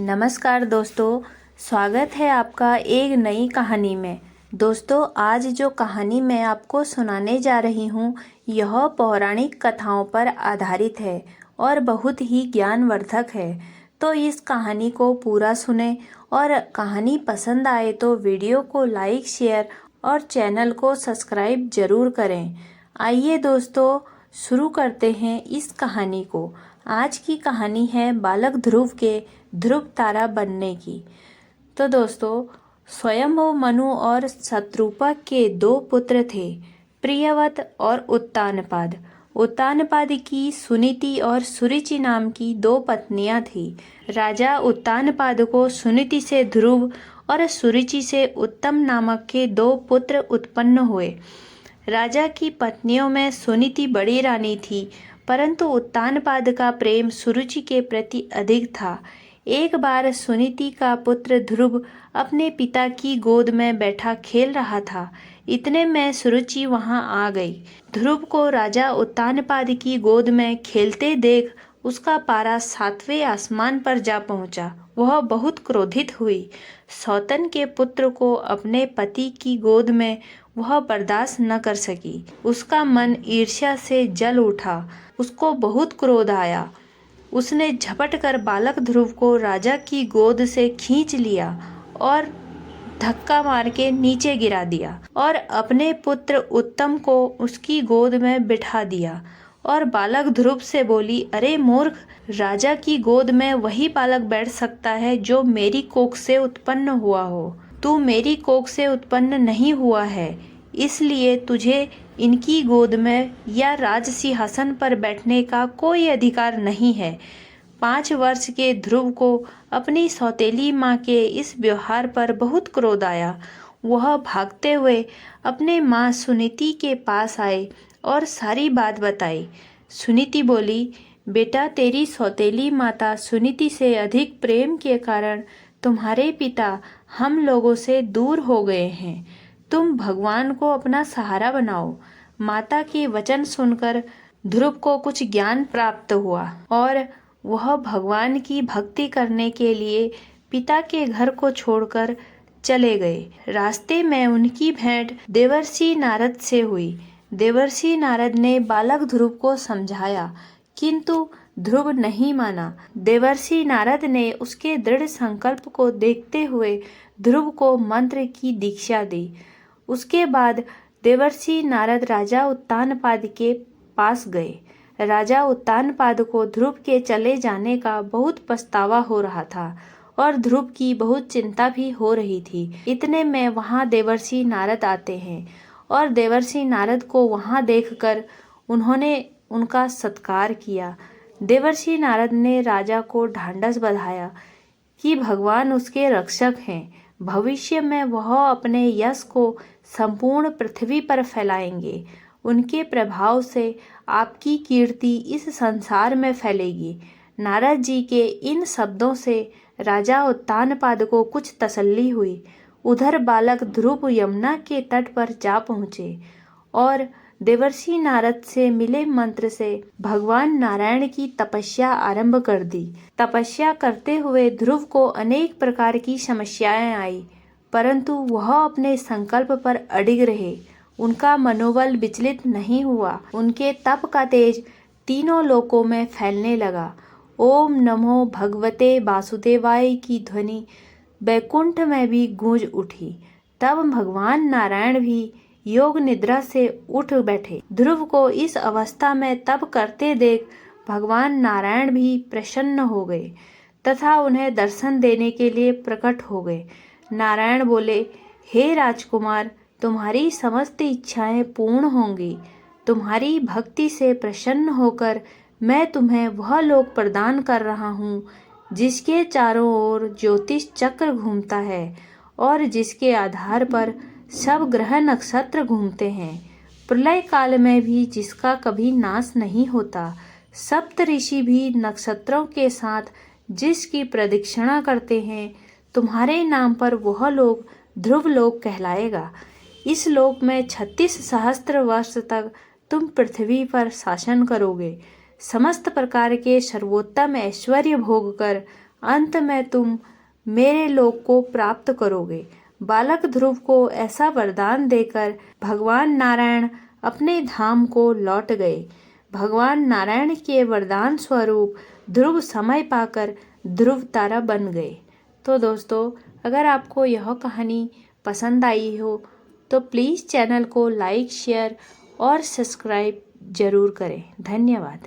नमस्कार दोस्तों, स्वागत है आपका एक नई कहानी में। दोस्तों, आज जो कहानी मैं आपको सुनाने जा रही हूँ यह पौराणिक कथाओं पर आधारित है और बहुत ही ज्ञानवर्धक है। तो इस कहानी को पूरा सुने और कहानी पसंद आए तो वीडियो को लाइक, शेयर और चैनल को सब्सक्राइब जरूर करें। आइए दोस्तों, शुरू करते हैं इस कहानी को। आज की कहानी है बालक ध्रुव के ध्रुव तारा बनने की। तो दोस्तों, स्वयंभू मनु और शत्रुपा के दो पुत्र थे, प्रियव्रत और उत्तानपाद। उत्तानपाद की सुनीति और सुरुचि नाम की दो पत्नियां थीं। राजा उत्तानपाद को सुनीति से ध्रुव और सुरुचि से उत्तम नामक के दो पुत्र उत्पन्न हुए। राजा की पत्नियों में सुनीति बड़ी रानी थी, परंतु उत्तानपाद का प्रेम सुरुचि के प्रति अधिक था। एक बार सुनीति का पुत्र ध्रुव अपने पिता की गोद में बैठा खेल रहा था। इतने में सुरुचि वहां आ गई। ध्रुव को राजा उत्तानपाद की गोद में खेलते देख उसका पारा 7वें आसमान पर जा पहुंचा। वह बहुत क्रोधित हुई। सौतन के पुत्र को अपने पति की गोद में वह बर्दाश्त न कर सकी। उसका मन ईर्ष्या से जल उठा। उसको बहुत क्रोध आया। उसने झपट कर बालक ध्रुव को राजा की गोद से खींच लिया और धक्का मार के नीचे गिरा दिया और अपने पुत्र उत्तम को उसकी गोद में बिठा दिया और बालक ध्रुव से बोली, अरे मूर्ख, राजा की गोद में वही बालक बैठ सकता है जो मेरी कोख से उत्पन्न हुआ हो। तू मेरी कोख से उत्पन्न नहीं हुआ है, इसलिए तुझे इनकी गोद में या राज सिंहासन पर बैठने का कोई अधिकार नहीं है। 5 वर्ष के ध्रुव को अपनी सौतेली माँ के इस व्यवहार पर बहुत क्रोध आया। वह भागते हुए अपने माँ सुनीति के पास आए और सारी बात बताई। सुनीति बोली, बेटा, तेरी सौतेली माता सुनीति से अधिक प्रेम के कारण तुम्हारे पिता हम लोगों से दूर हो गए हैं। तुम भगवान को अपना सहारा बनाओ। माता के वचन सुनकर ध्रुव को कुछ ज्ञान प्राप्त हुआ और वह भगवान की भक्ति करने के लिए पिता के घर को छोड़कर चले गए। रास्ते में उनकी भेंट देवर्षि नारद से हुई। देवर्षि नारद ने बालक ध्रुव को समझाया, किंतु ध्रुव नहीं माना। देवर्षि नारद ने उसके दृढ़ संकल्प को देखते हुए ध्रुव को मंत्र की दीक्षा दी। उसके बाद देवर्षि नारद राजा उत्तानपाद के पास गए। राजा उत्तानपाद को ध्रुव के चले जाने का बहुत पछतावा हो रहा था और ध्रुव की बहुत चिंता भी हो रही थी। इतने में वहां देवर्षि नारद आते हैं और देवर्षि नारद को वहां देखकर उन्होंने उनका सत्कार किया। देवर्षि नारद ने राजा को ढांढस बंधाया कि भगवान उसके रक्षक हैं। भविष्य में वह अपने यश को संपूर्ण पृथ्वी पर फैलाएंगे। उनके प्रभाव से आपकी कीर्ति इस संसार में फैलेगी। नारद जी के इन शब्दों से राजा उत्तानपाद को कुछ तसल्ली हुई। उधर बालक ध्रुव यमुना के तट पर जा पहुँचे और देवर्षि नारद से मिले मंत्र से भगवान नारायण की तपस्या आरंभ कर दी। तपस्या करते हुए ध्रुव को अनेक प्रकार की समस्याएं आई, परंतु वह अपने संकल्प पर अडिग रहे। उनका मनोबल विचलित नहीं हुआ। उनके तप का तेज तीनों लोकों में फैलने लगा। ओम नमो भगवते वासुदेवाय की ध्वनि बैकुंठ में भी गूंज उठी। तब भगवान नारायण भी योग निद्रा से उठ बैठे। ध्रुव को इस अवस्था में तप करते देख भगवान नारायण भी प्रसन्न हो गए तथा उन्हें दर्शन देने के लिए प्रकट हो गए। नारायण बोले, हे राजकुमार, तुम्हारी समस्त इच्छाएं पूर्ण होंगी। तुम्हारी भक्ति से प्रसन्न होकर मैं तुम्हें वह लोक प्रदान कर रहा हूँ जिसके चारों ओर ज्योतिष चक्र घूमता है और जिसके आधार पर सब ग्रह नक्षत्र घूमते हैं। प्रलय काल में भी जिसका कभी नाश नहीं होता। सप्त ऋषि भी नक्षत्रों के साथ जिसकी प्रदक्षिणा करते हैं। तुम्हारे नाम पर वह लोक ध्रुव लोक कहलाएगा। इस लोक में 36 सहस्त्र वर्ष तक तुम पृथ्वी पर शासन करोगे। समस्त प्रकार के सर्वोत्तम ऐश्वर्य भोग कर अंत में तुम मेरे लोक को प्राप्त करोगे। बालक ध्रुव को ऐसा वरदान देकर भगवान नारायण अपने धाम को लौट गए। भगवान नारायण के वरदान स्वरूप ध्रुव समय पाकर ध्रुव तारा बन गए। तो दोस्तों, अगर आपको यह कहानी पसंद आई हो तो प्लीज़ चैनल को लाइक, शेयर और सब्सक्राइब ज़रूर करें। धन्यवाद।